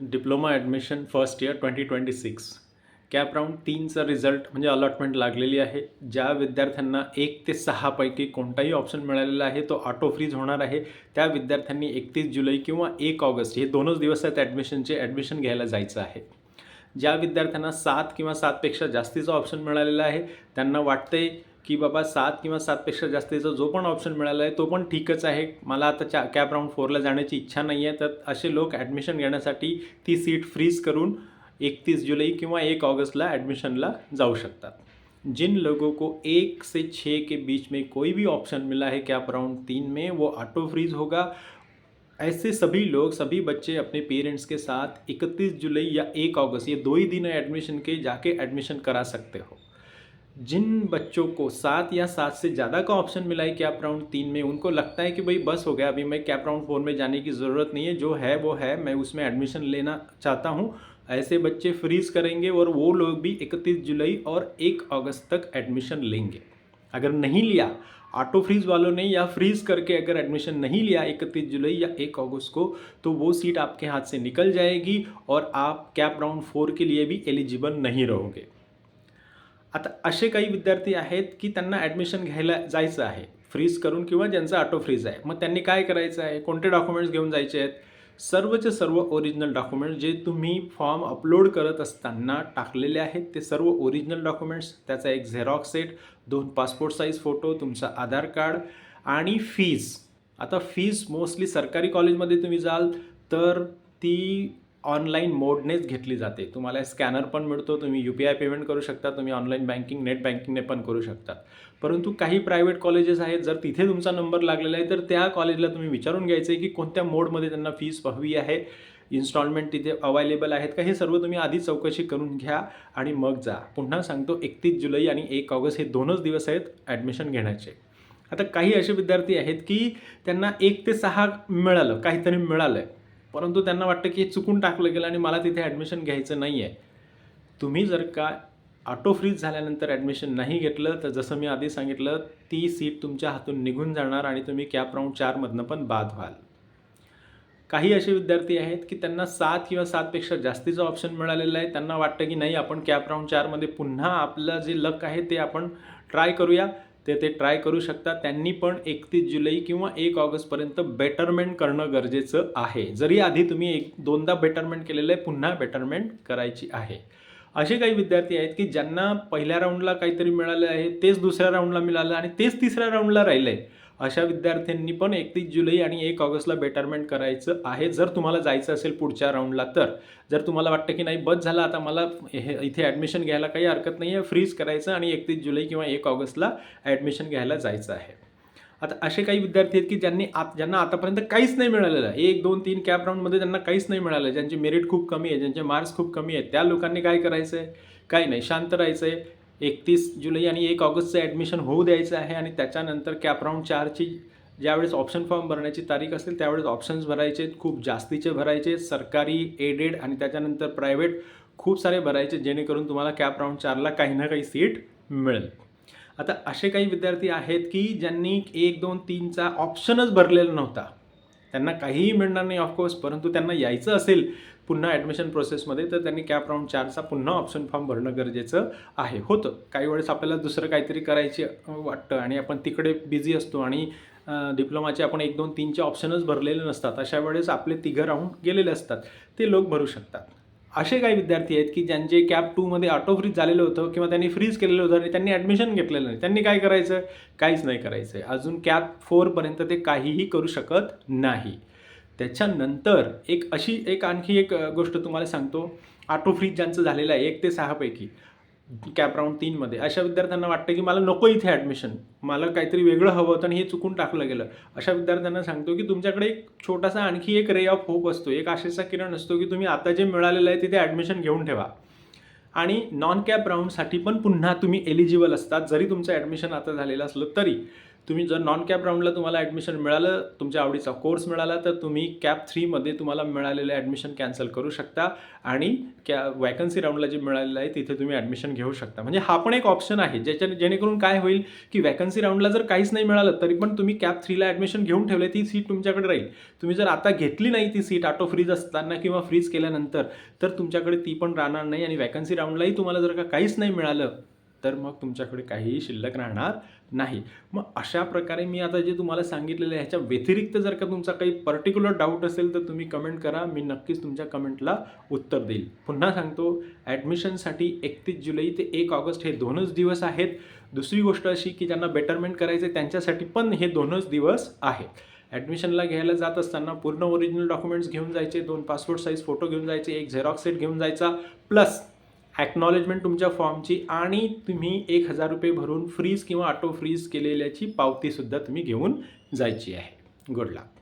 Diploma admission first year 2026 CAP round 3चा result म्हणजे allotment लागलेली आहे. ज्या विद्यार्थ्यांना 1 ते 6 पैकी कोणताही ऑप्शन मिळालेला आहे तो ऑटो फ्रीज होणार आहे. त्या विद्यार्थ्यांनी 31 जुलै किंवा 1 ऑगस्ट हे दोनच दिवस आहेत ॲडमिशन घ्यायला जायचं आहे. ज्या विद्यार्थ्यांना 7 किंवा 7पेक्षा जास्तीचा ऑप्शन मिळालेला आहे त्यांना वाटतंय की बाबा 7 किंवा 7पेक्षा जास्तीचा जो पण ऑप्शन मिळाला आहे तो पण ठीकच आहे, मला आता कॅप राऊंड 4ला जाण्याची इच्छा नाही आहे, तर असे लोक ॲडमिशन घेण्यासाठी ती सीट फ्रीज करून 31 जुलाई किंवा 1 ऑगस्टला एडमिशनला जाऊ शकतात. जिन लोगों को 1 से 6 के बीच में कोई भी ऑप्शन मिला है कैप राउंड 3 में वो ऑटो फ्रीज होगा. ऐसे सभी लोग सभी बच्चे अपने पेरेंट्स के साथ 31 जुलाई या 1 अगस्त ये 2 ही दिन है एडमिशन के, जाके एडमिशन करा सकते हो. जिन बच्चों को 7 या 7 से ज़्यादा का ऑप्शन मिला है कैप राउंड 3 में, उनको लगता है कि भाई बस हो गया, अभी मैं कैप राउंड 4 में जाने की ज़रूरत नहीं है, जो है वो है, मैं उसमें एडमिशन लेना चाहता हूँ, ऐसे बच्चे फ्रीज करेंगे और वो लोग भी 31 जुलाई और 1 अगस्त तक एडमिशन लेंगे. अगर नहीं लिया ऑटो फ्रीज वालों ने या फ्रीज करके अगर एडमिशन नहीं लिया 31 जुलाई या 1 अगस्त को, तो वो सीट आपके हाथ से निकल जाएगी और आप कैप राउंड 4 के लिए भी एलिजिबल नहीं रहोगे. आता असे काही विद्यार्थी आहेत की त्यांना ॲडमिशन घ्यायला जायचं आहे फ्रीज करून किंवा ज्यांचा ऑटो फ्रीज आहे. मग त्यांनी काय करायचं आहे, कोणते डॉक्युमेंट्स घेऊन जायचे आहेत? सर्वचे सर्व ओरिजिनल डॉक्युमेंट्स जे तुम्ही फॉर्म अपलोड करत असताना टाकलेले आहेत ते सर्व ओरिजिनल डॉक्युमेंट्स, त्याचा एक Xerox set, 2 passport size photo, तुमचा आधार कार्ड आणि फीज. आता फीज मोस्टली सरकारी कॉलेजमध्ये तुम्ही जाल तर ती ऑनलाईन मोडनेच घेतली जाते. तुम्हाला स्कॅनर पण मिळतो, तुम्ही UPI पेमेंट करू शकता, तुम्ही ऑनलाईन बँकिंग नेट बँकिंगने पण करू शकता. परंतु काही प्रायव्हेट कॉलेजेस आहेत, जर तिथे तुमचा नंबर लागलेला आहे तर त्या कॉलेजला तुम्ही विचारून घ्यायचं आहे की कोणत्या मोडमध्ये त्यांना फीस हवी आहे, इन्स्टॉलमेंट तिथे अवेलेबल आहेत का, हे सर्व तुम्ही आधी चौकशी करून घ्या आणि मग जा. पुन्हा सांगतो 31 जुलै आणि 1 ऑगस्ट हे दोनच दिवस आहेत ॲडमिशन घेण्याचे. आता काही असे विद्यार्थी आहेत की त्यांना 1 ते 6 मिळालं, काहीतरी मिळालं आहे, परंतु त्यांना वाटतं की चुकून टाकलं गेलं आणि मला तिथे ॲडमिशन घ्यायचं नाही आहे. तुम्ही जर का ऑटो फ्रीज झाल्यानंतर ॲडमिशन नाही घेतलं तर जसं मी आधी सांगितलं ती सीट तुमच्या हातून निघून जाणार आणि तुम्ही कॅप राऊंड 4मधनं पण बाद व्हाल. काही असे विद्यार्थी आहेत की त्यांना 7 किंवा 7पेक्षा जास्तीचा ऑप्शन मिळालेला आहे, त्यांना वाटतं की नाही आपण कॅप राऊंड 4मध्ये पुन्हा आपलं जे लक आहे ते आपण ट्राय करूया, ते ट्राय करू शकता. त्यांनी पण 31 जुलै किंवा 1 ऑगस्टपर्यंत बेटरमेंट करणं गरजेचं आहे. जरी आधी तुम्ही 2दा बेटरमेंट केलेलं आहे, पुन्हा बेटरमेंट करायची आहे. असे काही विद्यार्थी आहेत की ज्यांना पहिल्या राऊंडला काहीतरी मिळालं आहे, तेच दुसऱ्या राऊंडला मिळालं आणि तेच तिसऱ्या राऊंडला राहिलं आहे. अशा विद्यार्थ्यांनी पण 31 जुलै आणि 1 ऑगस्टला बेटरमेंट करायचं आहे, जर तुम्हाला जायचं असेल पुढच्या राऊंडला तर. जर तुम्हाला वाटतं की नाही बस झालं आता मला इथे ॲडमिशन घ्यायला काही हरकत नाही आहे, फ्रीज करायचं आणि 31 जुलै किंवा 1 ऑगस्टला ॲडमिशन घ्यायला जायचं आहे. आता असे काही विद्यार्थी आहेत की ज्यांना आतापर्यंत काहीच नाही मिळालेलं आहे, 1, 2, 3 कॅप राऊंडमध्ये त्यांना काहीच नाही मिळालं, ज्यांची मेरिट खूप कमी आहे, ज्यांचे मार्क्स खूप कमी आहेत, त्या लोकांनी काय करायचं आहे? काही नाही, शांत राहायचं आहे. 31 जुलै आणि 1 ऑगस्टचं ॲडमिशन होऊ द्यायचं आहे आणि त्याच्यानंतर कॅप राऊंड 4ची ज्यावेळेस ऑप्शन फॉर्म भरण्याची तारीख असेल त्यावेळेस ऑप्शन्स भरायचे, खूप जास्तीचे भरायचे, सरकारी, एडेड आणि त्याच्यानंतर प्रायव्हेट खूप सारे भरायचे, जेणेकरून तुम्हाला कॅप राऊंड 4ला काही ना काही सीट मिळेल. आता असे काही विद्यार्थी आहेत की ज्यांनी 1, 2, 3चा ऑप्शनच भरलेला नव्हता, त्यांना काहीही मिळणार नाही ऑफकोर्स, परंतु त्यांना यायचं असेल पुन्हा ॲडमिशन प्रोसेसमध्ये तर त्यांनी कॅप राऊंड 4चा पुन्हा ऑप्शन फॉर्म भरणं गरजेचं आहे. होतं काही वेळेस आपल्याला दुसरं काहीतरी करायचे वाटतं आणि आपण तिकडे बिझी असतो आणि डिप्लोमाचे आपण 1, 2, 3चे ऑप्शनच भरलेले नसतात, अशा वेळेस आपले 3 राऊंड गेलेले असतात, ते लोक भरू शकतात. असे काही विद्यार्थी आहेत की ज्यांचे कॅप 2मध्ये ऑटो फ्रीज झालेलं होतं किंवा त्यांनी फ्रीज केलेलं होतं आणि त्यांनी ॲडमिशन घेतलेलं नाही, त्यांनी काय करायचं? काहीच नाही करायचं आहे. अजून कॅप 4पर्यंत ते काहीही करू शकत नाही. त्याच्यानंतर आणखी एक गोष्ट तुम्हाला सांगतो, ऑटो फ्रीज ज्यांचं झालेलं आहे 1 ते 6 पैकी कॅप राऊंड 3मध्ये, अशा विद्यार्थ्यांना वाटतं की मला नको इथे ॲडमिशन, मला काहीतरी वेगळं हवं होतं आणि हे चुकून टाकलं गेलं. अशा विद्यार्थ्यांना सांगतो की तुमच्याकडे एक छोटासा आणखी एक रे ऑफ होप असतो, एक आशेचा किरण असतो की तुम्ही आता जे मिळालेलं आहे तिथे ॲडमिशन घेऊन ठेवा आणि नॉन कॅप राऊंडसाठी पण पुन्हा तुम्ही एलिजिबल असतात. जरी तुमचं ॲडमिशन आता झालेलं असलं तरी तुम्ही जर नॉन कॅप राऊंडला तुम्हाला ॲडमिशन मिळालं, तुमच्या आवडीचा कोर्स मिळाला, तर तुम्ही कॅप 3मध्ये तुम्हाला मिळालेलं ॲडमिशन कॅन्सल करू शकता आणि वॅकन्सी राऊंडला जे मिळालेलं आहे तिथे तुम्ही ॲडमिशन घेऊ शकता. म्हणजे हा पण एक ऑप्शन आहे जेणेकरून काय होईल की वॅकन्सी राऊंडला जर काहीच नाही मिळालं तरी पण तुम्ही कॅप 3ला ॲडमिशन घेऊन ठेवले, ती सीट तुमच्याकडे राहील. तुम्ही जर आता घेतली नाही ती सीट ऑटो फ्रीज असताना किंवा फ्रीज केल्यानंतर, तर तुमच्याकडे ती पण राहणार नाही आणि वॅकन्सी राऊंडलाही तुम्हाला जर का काहीच नाही मिळालं तर मग तुमच्याकडे काहीही शिल्लक राहणार नाही. मग अशा प्रकारे मी आता जे तुम्हाला सांगितलेलं आहे ह्याच्या व्यतिरिक्त जर का तुमचा काही पर्टिक्युलर डाऊट असेल तर तुम्ही कमेंट करा, मी नक्कीच तुमच्या कमेंटला उत्तर देईल. पुन्हा सांगतो, ॲडमिशनसाठी 31 जुलै ते 1 ऑगस्ट हे 2च दिवस आहेत. दुसरी गोष्ट अशी की ज्यांना बेटरमेंट करायचं आहे त्यांच्यासाठी पण हे 2च दिवस आहेत. ॲडमिशनला घ्यायला जात असताना पूर्ण ओरिजिनल डॉक्युमेंट्स घेऊन जायचे, 2 पासपोर्ट साईज फोटो घेऊन जायचे, एक झेरॉक्स सेट घेऊन जायचा, प्लस ॲक्नॉलेजमेंट तुमच्या फॉर्मची आणि तुम्ही 1,000 रुपये भरून फ्रीज किंवा ऑटो फ्रीज केलेल्याची पावतीसुद्धा तुम्ही घेऊन जायची आहे. गुड लक.